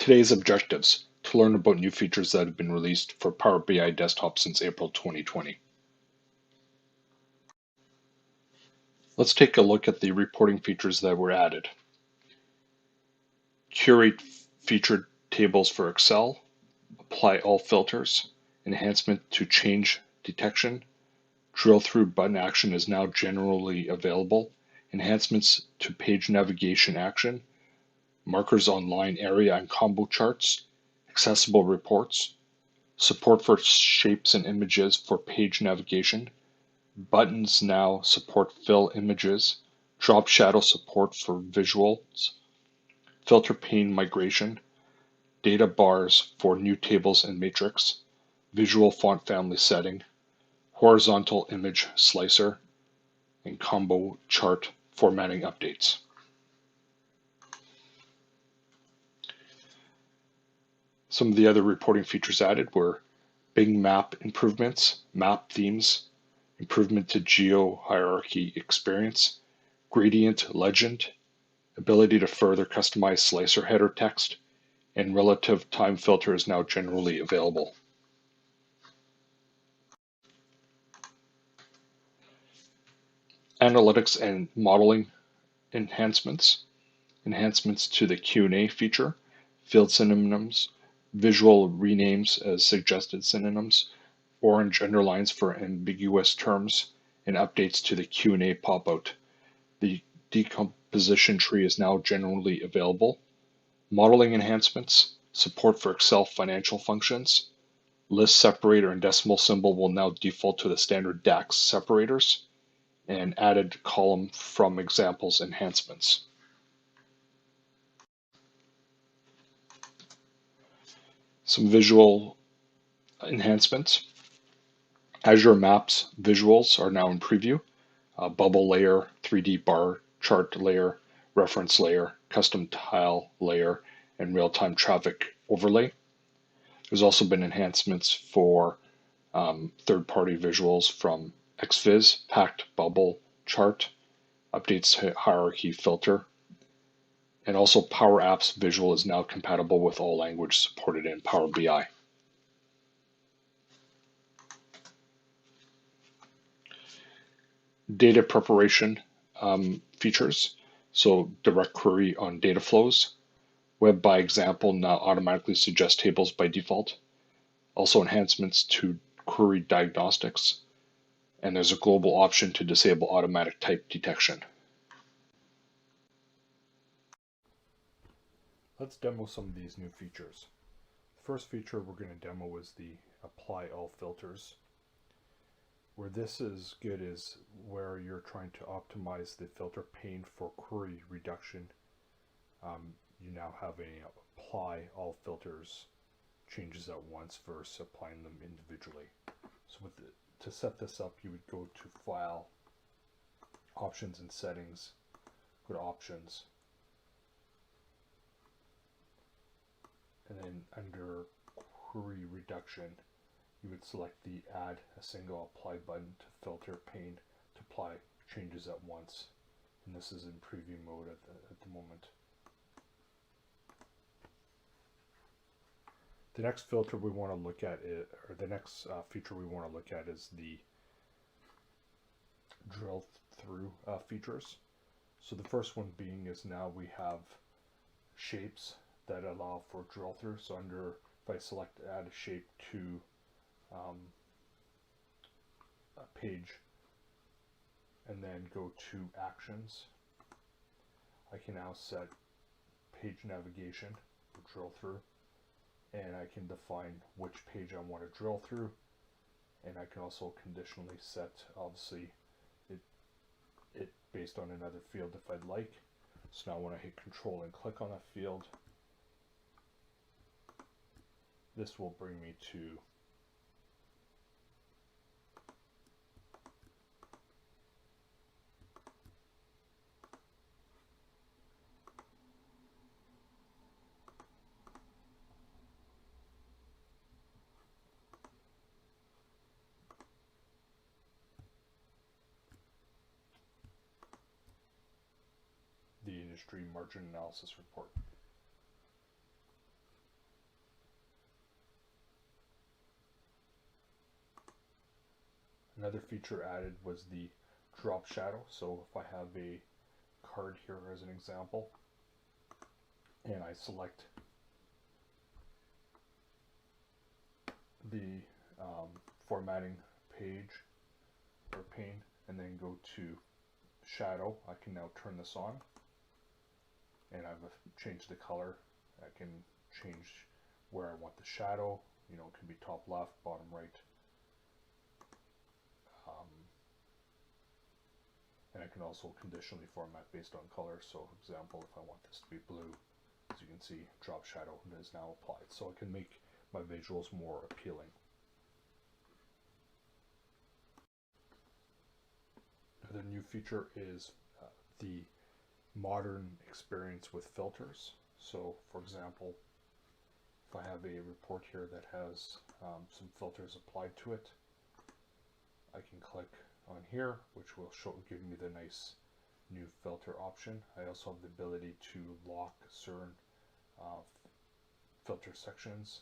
Today's objectives: to learn about new features that have been released for Power BI Desktop since April 2020. Let's take a look at the reporting features that were added. Curate featured tables for Excel, apply all filters, enhancement to change detection, drill through button action is now generally available, enhancements to page navigation action, markers on line area and combo charts, accessible reports, support for shapes and images for page navigation, buttons now support fill images, drop shadow support for visuals, filter pane migration, data bars for new tables and matrix, visual font family setting, horizontal image slicer, and combo chart formatting updates. Some of the other reporting features added were Bing map improvements, map themes, improvement to geo hierarchy experience, gradient legend, ability to further customize slicer header text, and relative time filter is now generally available. Analytics and modeling enhancements, enhancements to the Q&A feature, field synonyms, visual renames as suggested synonyms, orange underlines for ambiguous terms, and updates to the Q&A pop-out. The decomposition tree is now generally available. Modeling enhancements, support for Excel financial functions, list separator and decimal symbol will now default to the standard DAX separators, and added column from examples enhancements. Some visual enhancements. Azure Maps visuals are now in preview. Bubble layer, 3D bar chart layer, reference layer, custom tile layer, and real-time traffic overlay. There's also been enhancements for third-party visuals from XViz, packed bubble chart, updates hierarchy filter, and also Power Apps visual is now compatible with all languages supported in Power BI. Data preparation features, so direct query on data flows. Web by example now automatically suggests tables by default. Also enhancements to query diagnostics. And there's a global option to disable automatic type detection. Let's demo some of these new features. The first feature we're going to demo is the apply all filters. Where this is good is where you're trying to optimize the filter pane for query reduction. You now have a apply all filters changes at once versus applying them individually. So to set this up, you would go to File, Options and Settings, go to Options, and then under Query Reduction, you would select the Add a Single Apply button to filter pane to apply changes at once. And this is in preview mode at the moment. The next filter we want to look at, or the next feature we want to look at is the drill through features. So the first one being is now we have shapes that allow for drill through. So if I select add a shape to a page and then go to actions, I can now set page navigation for drill through, and I can define which page I want to drill through, and I can also conditionally set obviously it based on another field if I'd like. So now when I hit control and click on a field, this will bring me to the industry margin analysis report. Another feature added was the drop shadow. So if I have a card here as an example, and I select the formatting page or pane, and then go to shadow, I can now turn this on, and I've changed the color. I can change where I want the shadow. You know, it can be top left, bottom right. And I can also conditionally format based on color. So, for example, if I want this to be blue, as you can see, drop shadow is now applied. So I can make my visuals more appealing. Another new feature is the modern experience with filters. So, for example, if I have a report here that has some filters applied to it, I can click on here, which will give me the nice new filter option. I also have the ability to lock certain filter sections.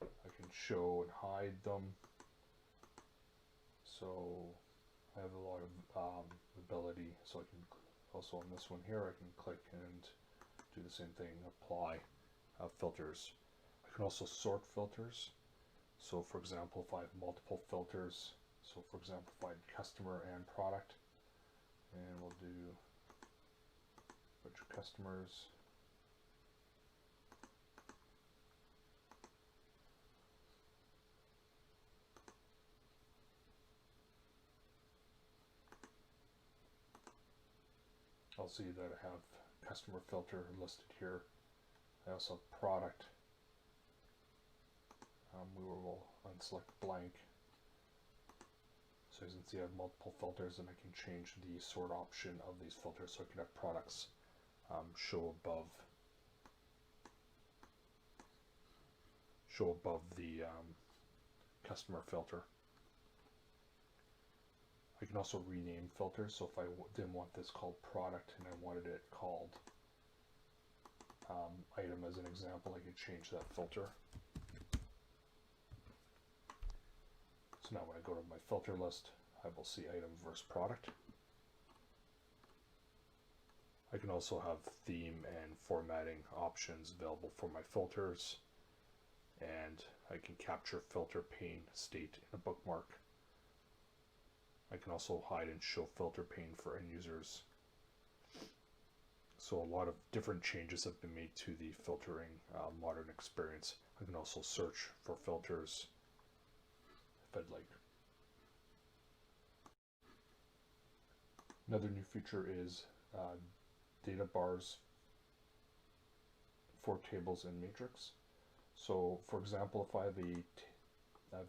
I can show and hide them. So I have a lot of ability. So I can also on this one here, I can click and do the same thing, apply filters. I can also sort filters. So for example, if I have multiple filters, so for example, if I had customer and product, and we'll do a bunch of customers. I'll see that I have customer filter listed here. I also have product. We will unselect blank. So as you can see, I have multiple filters, and I can change the sort option of these filters. So I can have products show above the customer filter. I can also rename filters. So if I didn't want this called product and I wanted it called item as an example, I could change that filter. So now when I go to my filter list, I will see item versus product. I can also have theme and formatting options available for my filters, and I can capture filter pane state in a bookmark. I can also hide and show filter pane for end users. So a lot of different changes have been made to the filtering modern experience. I can also search for filters if I'd like. Another new feature is data bars for tables in matrix. So for example, if I have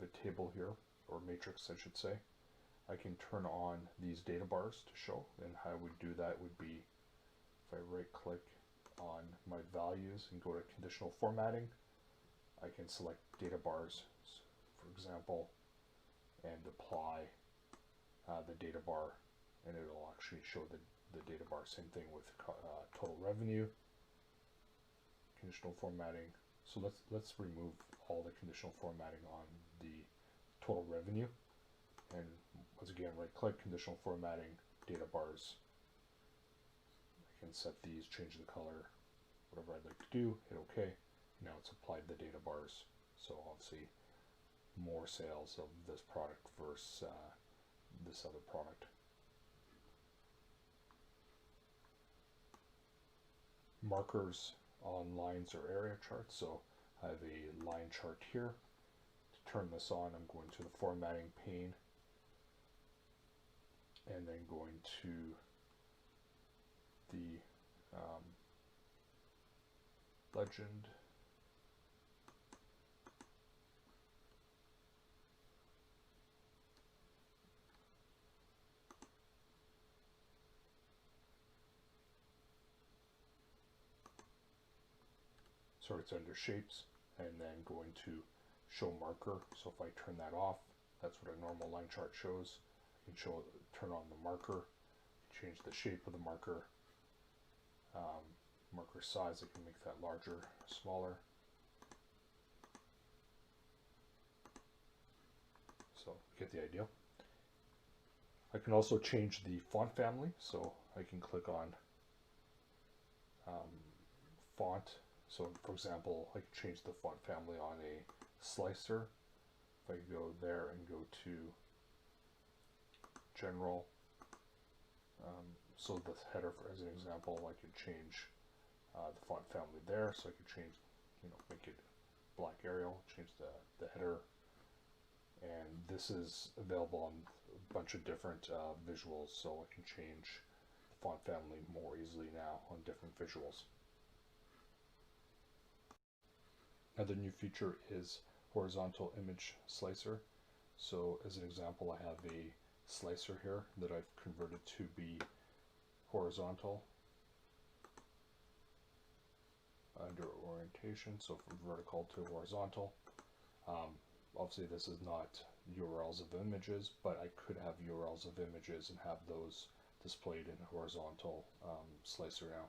a table here, or matrix I should say, I can turn on these data bars to show. And how I would do that would be if I right click on my values and go to conditional formatting, I can select data bars, for example, and apply the data bar, and it'll actually show the data bar. Same thing with total revenue, conditional formatting. So let's remove all the conditional formatting on the total revenue, and once again right click, conditional formatting, data bars. I can set these, change the color, whatever I'd like to do, hit OK. Now it's applied the data bars. So obviously more sales of this product versus this other product. Markers on lines or area charts. So I have a line chart here. To turn this on, I'm going to the formatting pane, and then going to the legend. Sorry, it's under shapes, and then going to show marker. So if I turn that off, that's what a normal line chart shows. I can turn on the marker, change the shape of the marker, marker size. I can make that larger, smaller. So get the idea. I can also change the font family, so I can click on font. So for example, I can change the font family on a slicer. If I go there and go to general, so the header, for as an example, I could change the font family there. So I could change, make it black Arial, change the header, and this is available on a bunch of different visuals, so I can change the font family more easily now on different visuals. Another new feature is horizontal image slicer. So as an example, I have a slicer here that I've converted to be horizontal under orientation, so from vertical to horizontal. Obviously this is not URLs of images, but I could have URLs of images and have those displayed in a horizontal slicer now.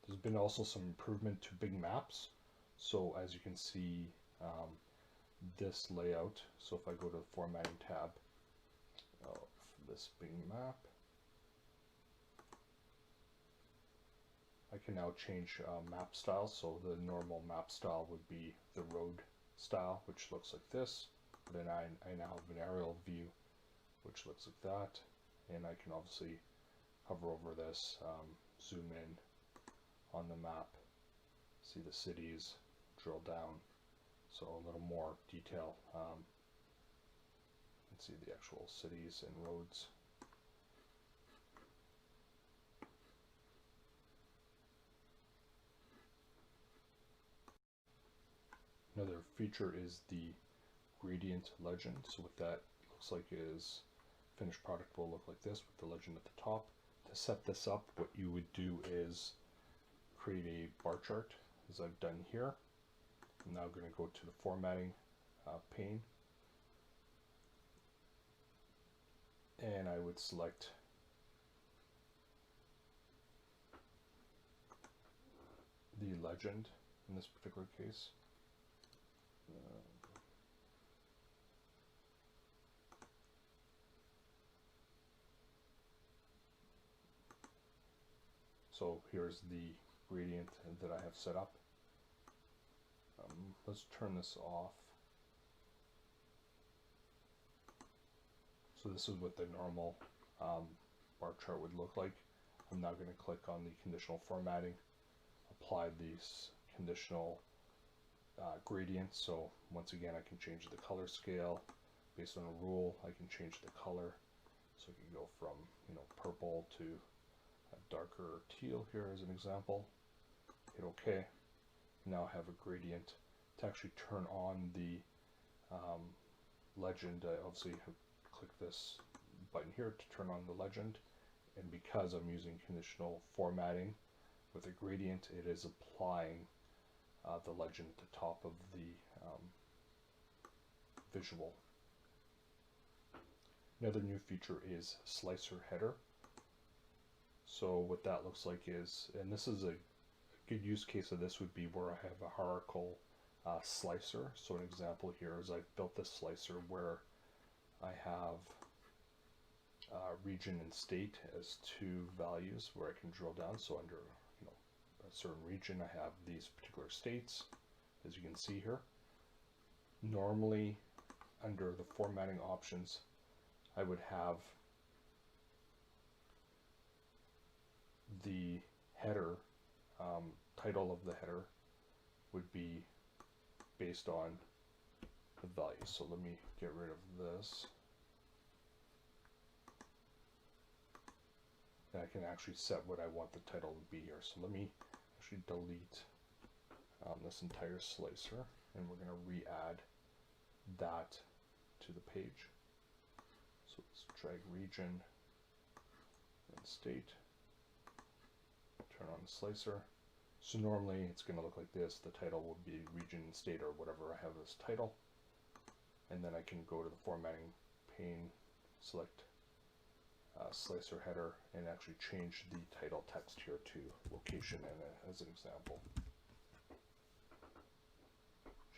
There's been also some improvement to big maps. So as you can see, this layout, so if I go to the formatting tab of this big map, I can now change map style. So the normal map style would be the road style, which looks like this. Then I now have an aerial view, which looks like that. And I can obviously hover over this, zoom in on the map, see the cities, drill down, so a little more detail. Let's see the actual cities and roads. Another feature is the gradient legend. So what that looks like is finished product will look like this with the legend at the top. To set this up, what you would do is create a bar chart, as I've done here. I'm now going to go to the formatting pane, and I would select the legend in this particular case. So here's the gradient that I have set up. Let's turn this off. So this is what the normal bar chart would look like. I'm now going to click on the conditional formatting, apply these conditional gradients. So once again, I can change the color scale based on a rule. I can change the color, so I can go from purple to a darker teal here as an example. Hit OK. Now I have a gradient. To actually turn on the legend, I obviously click this button here to turn on the legend, and because I'm using conditional formatting with a gradient, it is applying the legend at the top of the visual. Another new feature is slicer header. So what that looks like is, and this is a good use case of this would be where I have a hierarchical slicer. So an example here is I've built this slicer where I have region and state as two values where I can drill down. So under a certain region, I have these particular states, as you can see here. Normally, under the formatting options, I would have the header, title of the header would be based on the value. So let me get rid of this. And I can actually set what I want the title to be here. So let me actually delete this entire slicer, and we're going to re-add that to the page. So let's drag region and state, turn on the slicer. So normally it's going to look like this. The title will be region, state, or whatever I have as title. And then I can go to the formatting pane, select slicer header, and actually change the title text here to location as an example.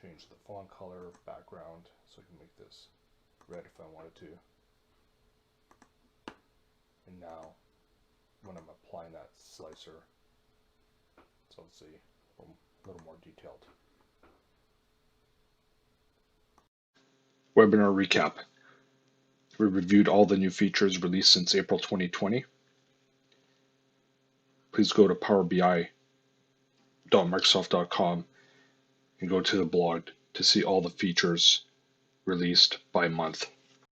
Change the font color, background, so I can make this red if I wanted to. now when I'm applying that slicer. So let's see, a little more detailed. Webinar recap. We reviewed all the new features released since April 2020. Please go to powerbi.microsoft.com and go to the blog to see all the features released by month.